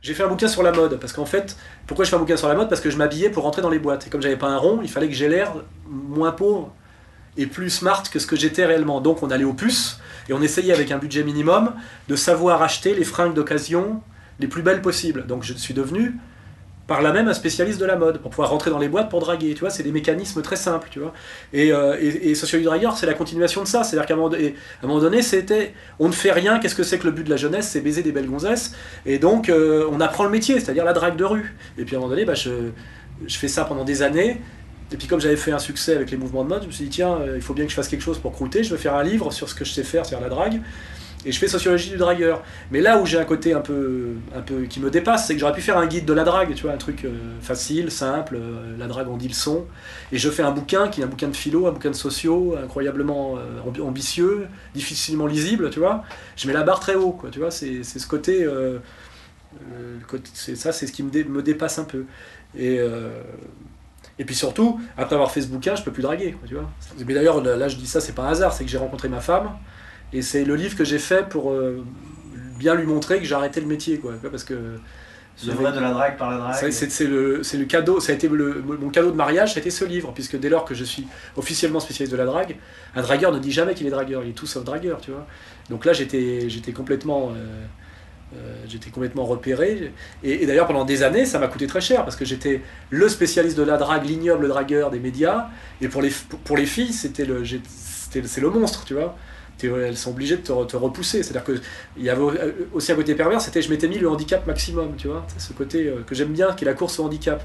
j'ai fait un bouquin sur la mode, parce qu'en fait, pourquoi je fais un bouquin sur la mode? Parce que je m'habillais pour rentrer dans les boîtes. Et comme j'avais pas un rond, il fallait que j'ai l'air moins pauvre et plus smart que ce que j'étais réellement. Donc on allait aux puces, et on essayait avec un budget minimum de savoir acheter les fringues d'occasion les plus belles possibles. Donc je suis devenu par là même un spécialiste de la mode, pour pouvoir rentrer dans les boîtes pour draguer, tu vois, c'est des mécanismes très simples, tu vois. Et Sociologie du dragueur, c'est la continuation de ça, c'est-à-dire qu'à un moment donné, c'était, on ne fait rien, qu'est-ce que c'est que le but de la jeunesse? C'est baiser des belles gonzesses, et donc on apprend le métier, c'est-à-dire la drague de rue. Et puis à un moment donné, je fais ça pendant des années, et puis comme j'avais fait un succès avec les mouvements de mode, je me suis dit, tiens, il faut bien que je fasse quelque chose pour croûter, je vais faire un livre sur ce que je sais faire, c'est-à-dire la drague, et je fais sociologie du dragueur. Mais là où j'ai un côté un peu qui me dépasse, c'est que j'aurais pu faire un guide de la drague, tu vois, un truc facile, simple, la drague en dit le son. Et je fais un bouquin qui est un bouquin de philo, un bouquin de sociaux, incroyablement ambitieux, difficilement lisible, tu vois. Je mets la barre très haut, quoi, tu vois, c'est ce côté, c'est ce qui me dépasse un peu. Et, euh, et puis surtout, après avoir fait ce bouquin, je peux plus draguer, quoi, tu vois. Mais d'ailleurs, là je dis ça, c'est pas un hasard, c'est que j'ai rencontré ma femme, et c'est le livre que j'ai fait pour bien lui montrer que j'ai arrêté le métier, quoi. Parce que Se vrai de la drague par la drague. c'est le cadeau, ça a été mon cadeau de mariage, ça a été ce livre, puisque dès lors que je suis officiellement spécialiste de la drague, un dragueur ne dit jamais qu'il est dragueur, il est tout sauf dragueur, tu vois. Donc là, j'étais complètement repéré. Et d'ailleurs, pendant des années, ça m'a coûté très cher, parce que j'étais le spécialiste de la drague, l'ignoble dragueur des médias, et pour les filles, c'est le monstre, tu vois. Elles sont obligées de te repousser. C'est-à-dire qu'il y avait aussi un côté pervers, c'était je m'étais mis le handicap maximum, tu vois. C'est ce côté que j'aime bien, qui est la course au handicap.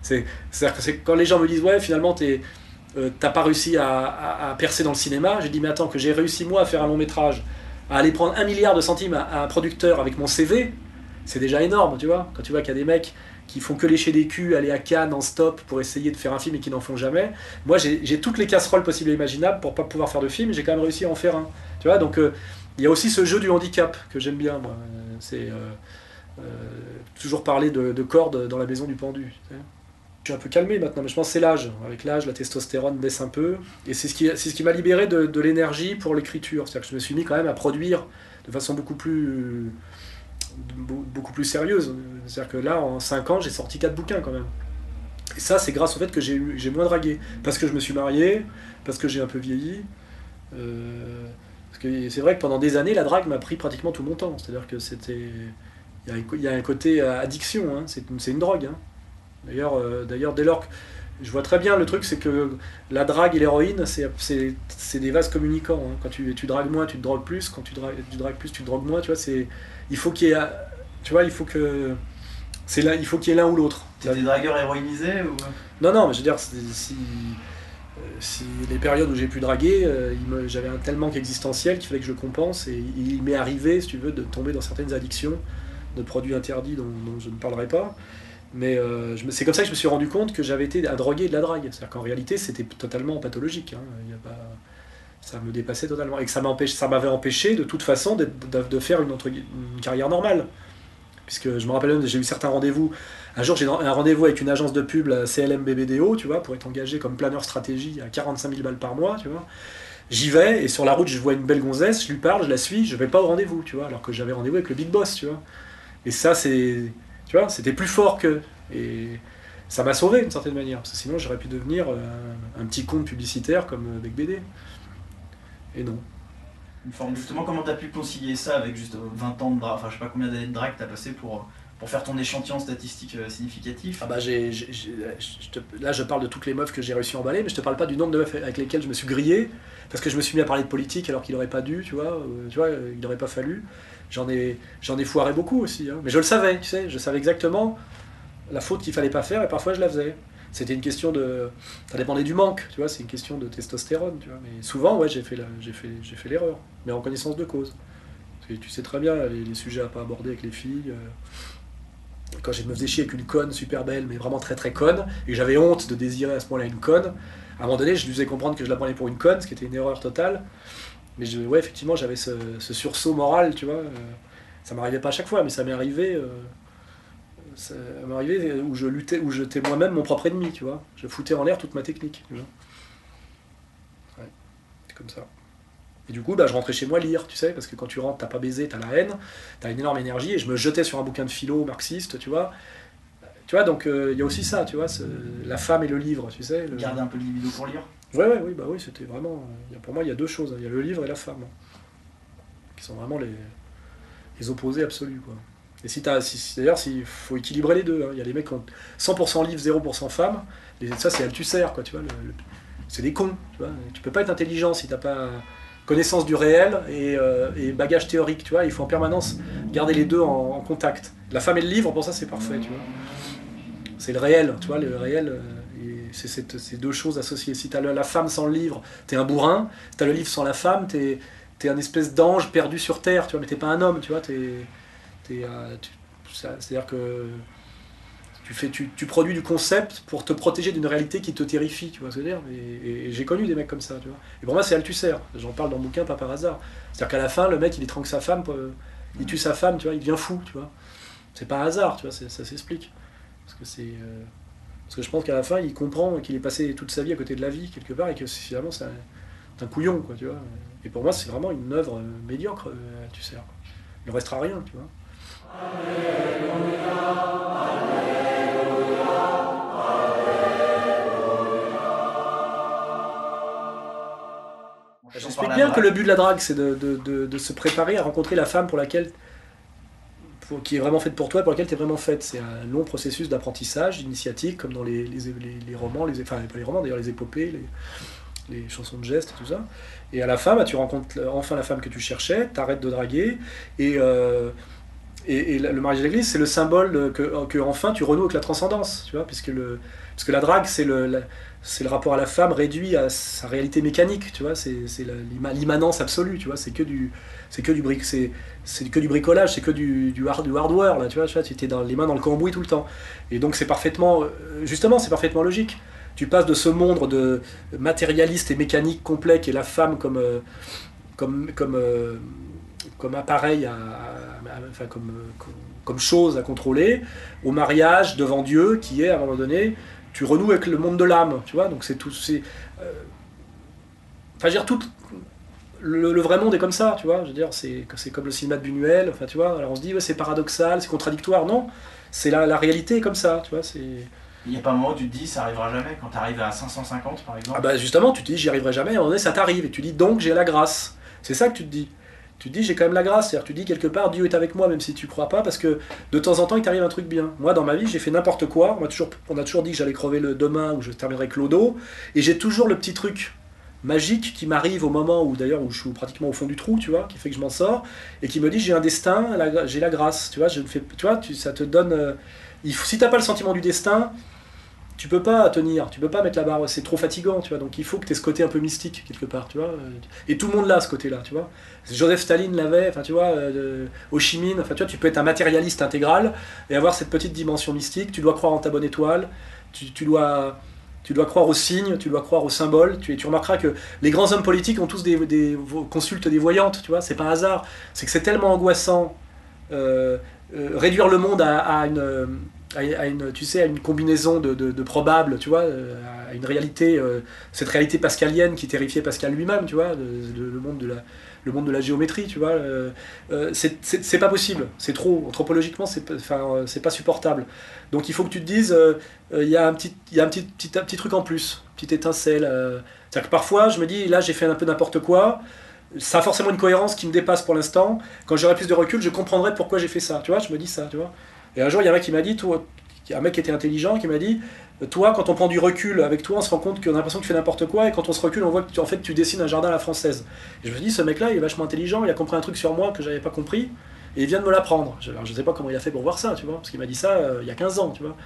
C'est-à-dire que quand les gens me disent, ouais, finalement, t'as pas réussi à percer dans le cinéma, j'ai dit, mais attends, que j'ai réussi moi à faire un long métrage, à aller prendre 1 milliard de centimes à un producteur avec mon CV, c'est déjà énorme, tu vois. Quand tu vois qu'il y a des mecs qui font que lécher des culs, aller à Cannes en stop pour essayer de faire un film et qui n'en font jamais. Moi, j'ai toutes les casseroles possibles et imaginables pour pas pouvoir faire de film, et j'ai quand même réussi à en faire un. Tu vois, donc il y a aussi ce jeu du handicap que j'aime bien, moi. C'est euh, toujours parler de cordes dans la maison du pendu. Tu sais. Je suis un peu calmé maintenant, mais je pense que c'est l'âge. Avec l'âge, la testostérone baisse un peu, et c'est ce qui m'a libéré de l'énergie pour l'écriture. C'est-à-dire que je me suis mis quand même à produire de façon beaucoup plus sérieuse. C'est-à-dire que là, en 5 ans, j'ai sorti 4 bouquins quand même. Et ça, c'est grâce au fait que j'ai moins dragué. Parce que je me suis marié, parce que j'ai un peu vieilli. Parce que c'est vrai que pendant des années, la drague m'a pris pratiquement tout mon temps. C'est-à-dire que c'était. Il y a un côté addiction, hein. C'est une drogue. Hein. D'ailleurs, dès lors que. Je vois très bien le truc, c'est que la drague et l'héroïne, c'est des vases communicants. Hein. Quand tu dragues moins, tu te drogues plus. Quand tu dragues plus, tu te drogues moins. Tu vois, il faut qu'il y ait. Tu vois, il faut que. C'est là, il faut qu'il y ait l'un ou l'autre. T'étais dragueur héroïnisé ou... Non, non, mais je veux dire, si les périodes où j'ai pu draguer, j'avais un tel manque existentiel qu'il fallait que je le compense, et il m'est arrivé, si tu veux, de tomber dans certaines addictions de produits interdits dont je ne parlerai pas. Mais c'est comme ça que je me suis rendu compte que j'avais été un drogué de la drague. C'est-à-dire qu'en réalité, c'était totalement pathologique. Hein. Il y a pas, ça me dépassait totalement. Et que ça m'avait empêché, de toute façon, de faire une carrière normale. Puisque je me rappelle, j'ai eu certains rendez-vous. Un jour, j'ai un rendez-vous avec une agence de pub, la CLM BBDO, tu vois, pour être engagé comme planeur stratégie à 45 000 balles par mois, tu vois. J'y vais, et sur la route, je vois une belle gonzesse, je lui parle, je la suis, je vais pas au rendez-vous, tu vois, alors que j'avais rendez-vous avec le big boss, tu vois. Et ça, tu vois, c'était plus fort que. Et ça m'a sauvé d'une certaine manière, parce que sinon, j'aurais pu devenir un petit compte publicitaire comme avec BD. Et non. Une forme, justement, comment t'as pu concilier ça avec juste 20 ans de drague, enfin je sais pas combien d'années de drague t'as passé pour faire ton échantillon statistique significatif? Ah bah là je parle de toutes les meufs que j'ai réussi à emballer, mais je te parle pas du nombre de meufs avec lesquelles je me suis grillé, parce que je me suis mis à parler de politique alors qu'il aurait pas dû, tu vois, il aurait pas fallu. J'en ai foiré beaucoup aussi, hein. Mais je le savais, tu sais, je savais exactement la faute qu'il fallait pas faire, et parfois je la faisais. C'était une question de. Ça dépendait du manque, tu vois, c'est une question de testostérone, tu vois. Mais souvent, ouais, j'ai fait l'erreur, mais en connaissance de cause. Parce que tu sais très bien les sujets à pas aborder avec les filles. Quand je me faisais chier avec une conne super belle, mais vraiment très très conne, et que j'avais honte de désirer à ce moment-là une conne, à un moment donné, je lui faisais comprendre que je la prenais pour une conne, ce qui était une erreur totale. Mais ouais, effectivement, j'avais ce sursaut moral, tu vois. Ça m'arrivait pas à chaque fois, mais ça m'est arrivé. Ça m'est arrivé où je luttais, où j'étais moi-même mon propre ennemi, tu vois. Je foutais en l'air toute ma technique. Tu vois. Ouais, c'est comme ça. Et du coup, bah, je rentrais chez moi lire, tu sais, parce que quand tu rentres, t'as pas baisé, t'as la haine, t'as une énorme énergie, et je me jetais sur un bouquin de philo marxiste, tu vois. Tu vois, donc il y a aussi ça, tu vois, la femme et le livre, tu sais. Garder un peu de libido pour lire. Ouais, oui, bah oui, c'était vraiment. Pour moi, il y a deux choses, il y a le livre et la femme, hein, qui sont vraiment les opposés absolus, quoi. Et d'ailleurs, il faut équilibrer les deux, hein. Il y a les mecs qui ont 100% livre, 0% femme, ça c'est Althusser, quoi, tu vois. C'est des cons, tu vois. Tu peux pas être intelligent si t'as pas connaissance du réel et bagage théorique, tu vois. Il faut en permanence garder les deux en contact. La femme et le livre, pour ça, c'est parfait, tu vois. C'est le réel, tu vois, le réel, et c'est ces deux choses associées. Si t'as la femme sans le livre, t'es un bourrin. Si t'as le livre sans la femme, t'es un espèce d'ange perdu sur Terre, tu vois, mais t'es pas un homme, tu vois. C'est-à-dire que tu produis du concept pour te protéger d'une réalité qui te terrifie, tu vois ce que je veux dire. Et j'ai connu des mecs comme ça, tu vois. Et pour moi, c'est Althusser. J'en parle dans le bouquin, pas par hasard. C'est-à-dire qu'à la fin, le mec, il étrangle sa femme, il tue sa femme, tu vois, il devient fou, tu vois. C'est pas un hasard, tu vois, ça s'explique. Parce que je pense qu'à la fin, il comprend qu'il est passé toute sa vie à côté de la vie, quelque part, et que finalement, c'est un couillon, quoi, tu vois. Et pour moi, c'est vraiment une œuvre médiocre, Althusser. Il ne restera rien, tu vois. J'explique bien que le but de la drague, c'est de se préparer à rencontrer la femme qui est vraiment faite pour toi, pour laquelle tu es vraiment faite. C'est un long processus d'apprentissage, d'initiatique, comme dans les romans, enfin pas les romans d'ailleurs, les épopées, les chansons de gestes, tout ça. Et à la fin, bah, tu rencontres enfin la femme que tu cherchais, t'arrêtes de draguer, et le mariage d'église, c'est le symbole que enfin tu renoues avec la transcendance, tu vois, parce que la drague, c'est le rapport à la femme réduit à sa réalité mécanique, tu vois, c'est l'immanence absolue, tu vois, c'est que du bricolage, c'est que du hardware, là, tu vois, tu étais les mains dans le cambouis tout le temps. Et donc justement, c'est parfaitement logique. Tu passes de ce monde de matérialiste et mécanique complet qui est la femme comme appareil, enfin comme chose à contrôler, au mariage devant Dieu qui est à un moment donné, tu renoues avec le monde de l'âme, tu vois, donc c'est tout. Enfin, je veux dire, tout. Le vrai monde est comme ça, tu vois, je veux dire, c'est comme le cinéma de Buñuel, enfin, tu vois, alors on se dit, ouais, c'est paradoxal, c'est contradictoire, non, c'est la réalité est comme ça, tu vois, c'est. Il n'y a pas un moment où tu te dis ça arrivera jamais quand tu arrives à 550 par exemple. Ah bah justement, tu te dis j'y arriverai jamais, à un moment donné ça t'arrive, et tu dis donc j'ai la grâce. C'est ça que tu te dis. Tu te dis j'ai quand même la grâce, c'est-à-dire tu dis quelque part Dieu est avec moi même si tu crois pas, parce que de temps en temps il t'arrive un truc bien. Moi dans ma vie j'ai fait n'importe quoi, on a toujours dit que j'allais crever demain ou je terminerai clodo, et j'ai toujours le petit truc magique qui m'arrive au moment où d'ailleurs où je suis pratiquement au fond du trou, tu vois, qui fait que je m'en sors, et qui me dit j'ai un destin, j'ai la grâce, tu vois, ça te donne... si t'as pas le sentiment du destin, tu peux pas tenir, tu peux pas mettre la barre, c'est trop fatigant, tu vois, donc il faut que tu aies ce côté un peu mystique quelque part, tu vois, et tout le monde l'a ce côté-là, tu vois. Joseph Staline l'avait, enfin tu vois, Ho Chi Minh, enfin tu vois, tu peux être un matérialiste intégral et avoir cette petite dimension mystique, tu dois croire en ta bonne étoile, tu dois croire aux signes, tu dois croire aux symboles, tu remarqueras que les grands hommes politiques ont tous consultent des voyantes, tu vois, c'est pas un hasard, c'est que c'est tellement angoissant, réduire le monde à une combinaison de probables, tu vois, à une réalité, cette réalité pascalienne qui terrifiait Pascal lui-même, tu vois, le monde de la géométrie, tu vois, c'est pas possible, c'est trop, anthropologiquement, c'est pas supportable. Donc il faut que tu te dises, il y a un petit truc en plus, une petite étincelle. C'est-à-dire que parfois, je me dis, là j'ai fait un peu n'importe quoi, ça a forcément une cohérence qui me dépasse pour l'instant. Quand j'aurai plus de recul, je comprendrai pourquoi j'ai fait ça. Tu vois, je me dis ça, tu vois. Et un jour, il y a un mec qui m'a dit, un mec qui était intelligent, qui m'a dit, toi, quand on prend du recul avec toi, on se rend compte qu'on a l'impression que tu fais n'importe quoi, et quand on se recule, on voit que en fait, tu dessines un jardin à la française. Et je me dis, ce mec-là, il est vachement intelligent, il a compris un truc sur moi que j'avais pas compris, et il vient de me l'apprendre. Alors, je sais pas comment il a fait pour voir ça, tu vois, parce qu'il m'a dit ça il y a 15 ans, tu vois.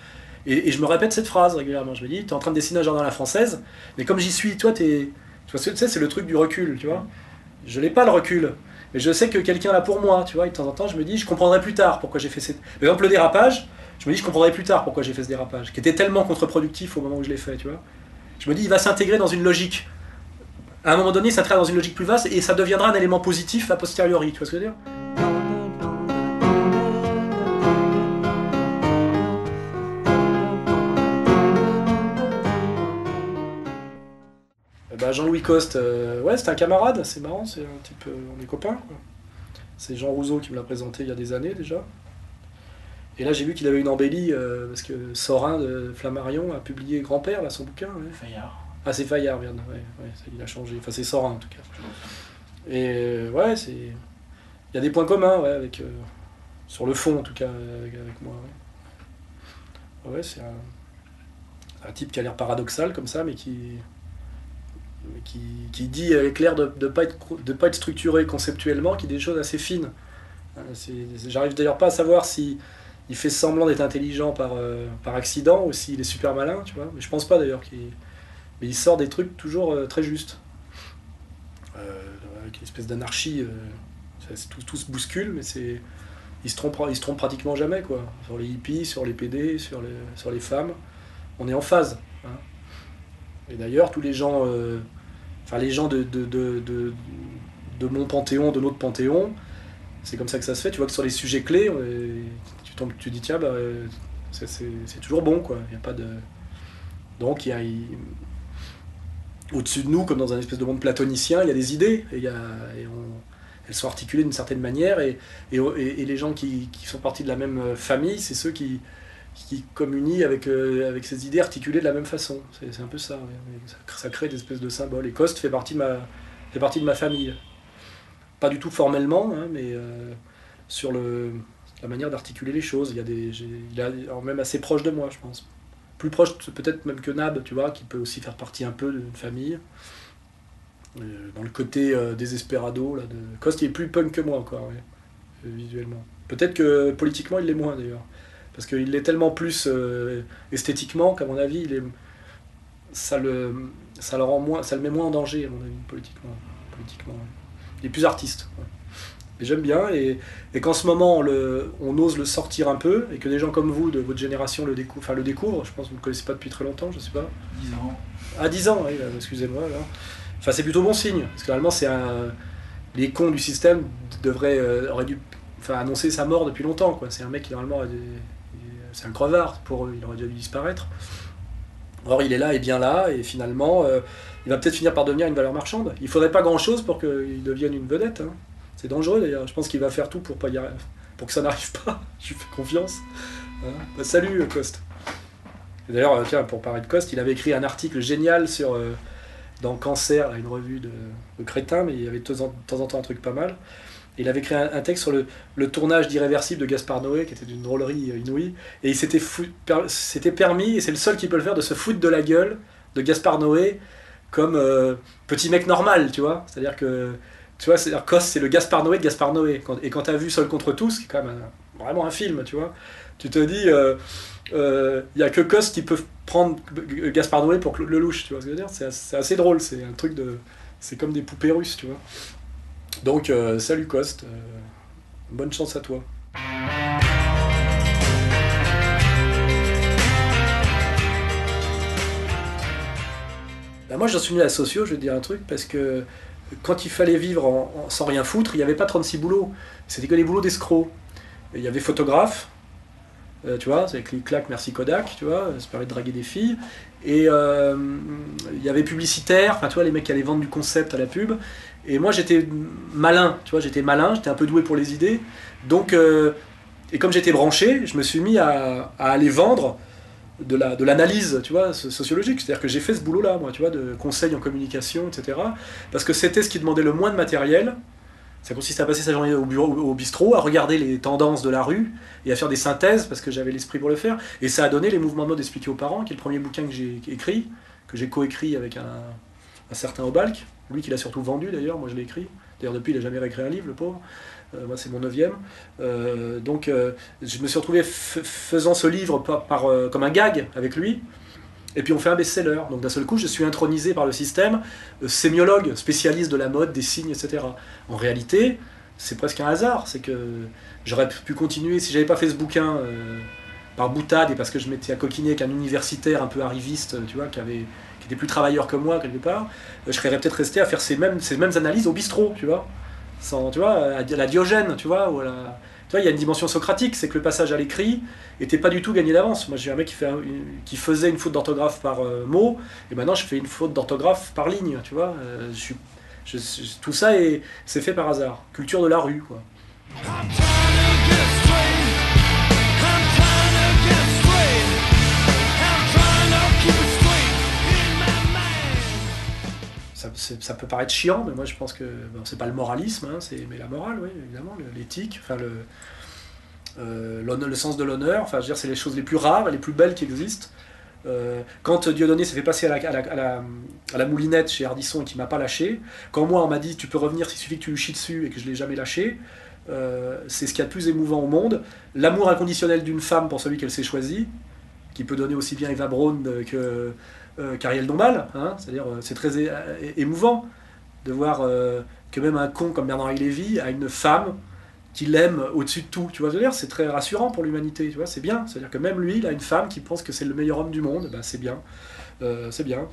Et je me répète cette phrase régulièrement. Je me dis, t'es en train de dessiner un jardin à la française, mais comme j'y suis, toi, tu sais, c'est le truc du recul, tu vois. Je n'ai pas le recul, mais je sais que quelqu'un l'a pour moi, tu vois, et de temps en temps je me dis, je comprendrai plus tard pourquoi j'ai fait cette... Par exemple le dérapage, je me dis, je comprendrai plus tard pourquoi j'ai fait ce dérapage, qui était tellement contre-productif au moment où je l'ai fait, tu vois. Je me dis, il va s'intégrer dans une logique. À un moment donné, ça sera dans une logique plus vaste, et ça deviendra un élément positif a posteriori, tu vois ce que je veux dire. Jean-Louis Coste, ouais, c'est un camarade, c'est marrant, c'est un type, on est copains, quoi. C'est Jean Rouzeau qui me l'a présenté il y a des années déjà. Et là, j'ai vu qu'il avait une embellie, parce que Sorin de Flammarion a publié Grand-Père, là, son bouquin. Ouais. Fayard. Ah, c'est Fayard, bien, ouais, il a changé. Enfin, c'est Sorin, en tout cas. Et ouais, c'est... Il y a des points communs, ouais, avec... sur le fond, en tout cas, avec moi, ouais. Ouais, c'est un type qui a l'air paradoxal, comme ça, mais qui dit avec l'air de ne pas être structuré conceptuellement, qui dit des choses assez fines. J'arrive d'ailleurs pas à savoir si il fait semblant d'être intelligent par accident ou s'il est super malin, tu vois. Mais je pense pas d'ailleurs mais il sort des trucs toujours très justes. Avec une espèce d'anarchie, tout se bouscule, mais il se trompe pratiquement jamais, quoi. Sur les hippies, sur les PD, sur les femmes, on est en phase. Hein. Et d'ailleurs, tous les gens, les gens de mon panthéon, de notre panthéon, c'est comme ça que ça se fait. Tu vois que sur les sujets clés, tu dis tiens, c'est toujours bon, quoi. Il y a pas de... Donc au-dessus de nous, comme dans un espèce de monde platonicien, il y a des idées, elles sont articulées d'une certaine manière, et les gens qui sont partis de la même famille, c'est ceux qui communient avec ces idées articulées de la même façon. C'est un peu ça, ouais. Ça crée des espèces de symboles. Et Coste fait partie de ma famille. Pas du tout formellement, hein, mais sur la manière d'articuler les choses. Il est même assez proche de moi, je pense. Plus proche peut-être même que Nab, tu vois, qui peut aussi faire partie un peu d'une famille. Dans le côté désespérado, là, de Coste, il est plus punk que moi encore, ouais, visuellement. Peut-être que politiquement, il l'est moins, d'ailleurs. Parce qu'il l'est tellement plus esthétiquement qu'à mon avis, ça le met moins en danger, à mon avis, politiquement. Ouais. Il est plus artiste. Ouais. Et j'aime bien, et qu'en ce moment on ose le sortir un peu, et que des gens comme vous, de votre génération, le découvrent. Je pense que vous ne le connaissez pas depuis très longtemps, je sais pas. 10 ans. Ah, 10 ans, oui, excusez-moi. Là. Enfin, c'est plutôt bon signe, parce que normalement, les cons du système auraient dû annoncer sa mort depuis longtemps, quoi. C'est un mec qui, normalement, c'est un crevard pour eux, il aurait dû disparaître. Or, il est là et bien là, et finalement, il va peut-être finir par devenir une valeur marchande. Il faudrait pas grand-chose pour qu'il devienne une vedette. Hein. C'est dangereux d'ailleurs. Je pense qu'il va faire tout pour que ça n'arrive pas. Je lui fais confiance. Hein. Bah, salut Coste. Et d'ailleurs, tiens, pour parler de Coste, il avait écrit un article génial dans Cancer, une revue de crétins, mais il y avait de temps en temps un truc pas mal. Et il avait écrit un texte sur le tournage d'Irréversible de Gaspard Noé, qui était d'une drôlerie inouïe. Et il s'était permis, et c'est le seul qui peut le faire, de se foutre de la gueule de Gaspard Noé comme petit mec normal, tu vois. C'est-à-dire que tu vois, Coste, c'est le Gaspard Noé de Gaspard Noé. Et quand tu as vu Seul contre tous, qui est quand même vraiment un film, tu vois, tu te dis, y a que Coste qui peut prendre Gaspard Noé pour le louche, tu vois ce que je veux dire. C'est assez drôle, c'est un truc c'est comme des poupées russes, tu vois. Donc, salut Coste, bonne chance à toi. Bah, moi, j'en suis venu à la socio, je vais te dire un truc, parce que quand il fallait vivre sans rien foutre, il n'y avait pas 36 boulots. C'était que des boulots d'escrocs. Il y avait photographe, tu vois, avec clic clac merci Kodak, tu vois, ça permet de draguer des filles. Et il y avait publicitaire, enfin tu vois, les mecs qui allaient vendre du concept à la pub. Et moi j'étais malin, tu vois, j'étais un peu doué pour les idées. Donc, et comme j'étais branché, je me suis mis à aller vendre de l'analyse, tu vois, sociologique. C'est-à-dire que j'ai fait ce boulot-là, moi, tu vois, de conseil en communication, etc. Parce que c'était ce qui demandait le moins de matériel. Ça consiste à passer sa journée au bistrot, à regarder les tendances de la rue et à faire des synthèses, parce que j'avais l'esprit pour le faire. Et ça a donné Les Mouvements de mode expliqués aux parents, qui est le premier bouquin que j'ai écrit, que j'ai coécrit avec un certain Aubalc. Lui qui l'a surtout vendu d'ailleurs, moi je l'ai écrit. D'ailleurs depuis il n'a jamais réécrit un livre, le pauvre. Moi c'est mon 9e. Donc je me suis retrouvé faisant ce livre comme un gag avec lui. Et puis on fait un best-seller. Donc d'un seul coup, je suis intronisé par le système, sémiologue, spécialiste de la mode, des signes, etc. En réalité, c'est presque un hasard. C'est que j'aurais pu continuer, si j'avais pas fait ce bouquin par boutade et parce que je m'étais accoquiné avec un universitaire un peu arriviste, tu vois, qui était plus travailleur que moi quelque part, je serais peut-être resté à faire ces mêmes analyses au bistrot, tu vois. Tu vois, à la Diogène, tu vois, Tu vois, il y a une dimension socratique, c'est que le passage à l'écrit était pas du tout gagné d'avance. Moi, j'ai un mec qui faisait une faute d'orthographe par mot, et maintenant je fais une faute d'orthographe par ligne, tu vois. Tout ça c'est fait par hasard. Culture de la rue, quoi. Ça peut paraître chiant, mais moi je pense que bon, c'est pas le moralisme, hein, mais la morale, oui, évidemment, l'éthique, enfin le sens de l'honneur, enfin je veux dire c'est les choses les plus rares et les plus belles qui existent. Quand Dieudonné s'est fait passer à la moulinette chez Ardisson et qu'il m'a pas lâché, quand moi on m'a dit tu peux revenir s'il suffit que tu lui chies dessus et que je l'ai jamais lâché, c'est ce qu'il y a de plus émouvant au monde. L'amour inconditionnel d'une femme pour celui qu'elle s'est choisi, qui peut donner aussi bien Eva Braun qu'Ariel Dombal, hein, c'est-à-dire c'est très émouvant de voir que même un con comme Bernard-Henri Lévy a une femme qui l'aime au-dessus de tout, tu vois, c'est très rassurant pour l'humanité, tu vois, c'est bien, c'est-à-dire que même lui, il a une femme qui pense que c'est le meilleur homme du monde, ben c'est bien,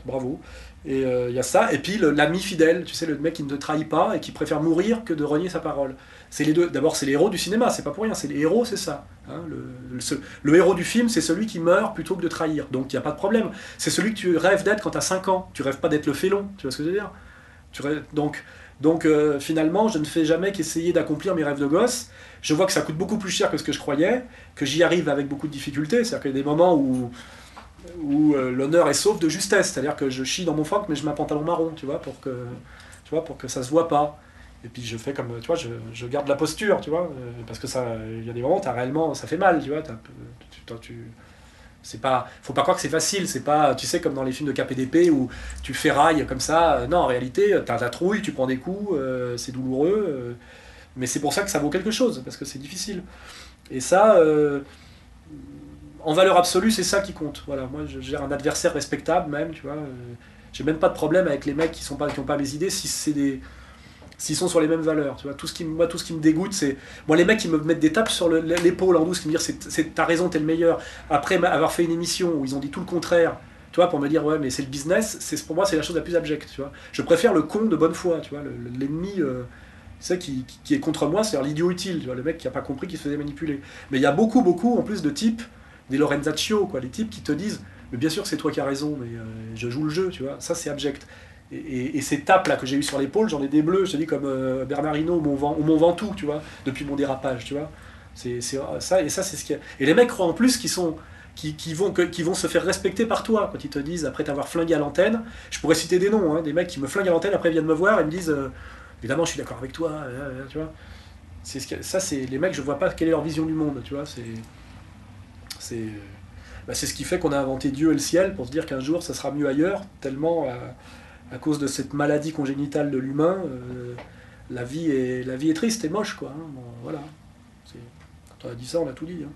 bravo, et il y a ça, et puis l'ami fidèle, tu sais, le mec qui ne te trahit pas et qui préfère mourir que de renier sa parole. C'est les deux, d'abord c'est les héros du cinéma, c'est pas pour rien, c'est les héros, c'est ça, hein, le héros du film, c'est celui qui meurt plutôt que de trahir, donc il n'y a pas de problème, c'est celui que tu rêves d'être quand tu as 5 ans, tu rêves pas d'être le félon, tu vois ce que je veux dire, donc finalement, je ne fais jamais qu'essayer d'accomplir mes rêves de gosse. Je vois que ça coûte beaucoup plus cher que ce que je croyais, que j'y arrive avec beaucoup de difficultés. C'est-à-dire qu'il y a des moments où l'honneur est sauf de justesse. C'est-à-dire que je chie dans mon froc, mais je mets un pantalon marron, tu vois, pour que ça se voit pas. Et puis je fais comme, tu vois, je garde la posture, tu vois, parce que il y a des moments où ça fait mal, tu vois. Faut pas croire que c'est facile, c'est pas, tu sais, comme dans les films de KPDP où tu ferrailles comme ça. Non, en réalité, t'as la trouille, tu prends des coups, c'est douloureux, mais c'est pour ça que ça vaut quelque chose, parce que c'est difficile. Et ça, en valeur absolue, c'est ça qui compte. Voilà, moi, je gère un adversaire respectable même, tu vois. J'ai même pas de problème avec les mecs qui ont pas mes idées s'ils sont sur les mêmes valeurs, tu vois. Tout ce qui me dégoûte, c'est moi les mecs qui me mettent des tapes sur l'épaule en douce, qui me disent t'as raison, t'es le meilleur. Après avoir fait une émission où ils ont dit tout le contraire, tu vois, pour me dire ouais mais c'est le business, pour moi c'est la chose la plus abjecte, tu vois. Je préfère le con de bonne foi, tu vois, l'ennemi qui est contre moi, c'est-à-dire l'idiot utile, tu vois, le mec qui a pas compris qu'il se faisait manipuler. Mais il y a beaucoup en plus de types, des Lorenzaccio, quoi, les types qui te disent mais bien sûr que c'est toi qui as raison, mais je joue le jeu, tu vois, ça c'est abject. Et ces tapes là que j'ai eu sur l'épaule, j'en ai des bleus, je te dis comme Bernard Hinault ou Mont Ventoux, tu vois, depuis mon dérapage, tu vois. C'est ça, et ça c'est ce qu'il y a. Et les mecs croient en plus qui vont se faire respecter par toi quand ils te disent après t'avoir flingué à l'antenne. Je pourrais citer des noms, hein, des mecs qui me flinguent à l'antenne, après viennent me voir et me disent évidemment je suis d'accord avec toi, tu vois. Ça c'est les mecs, je vois pas quelle est leur vision du monde, tu vois. C'est ce qui fait qu'on a inventé Dieu et le ciel pour se dire qu'un jour ça sera mieux ailleurs, tellement à cause de cette maladie congénitale de l'humain, la vie est triste et moche, quoi. Hein. Bon, voilà. Quand on a dit ça, on a tout dit. Hein.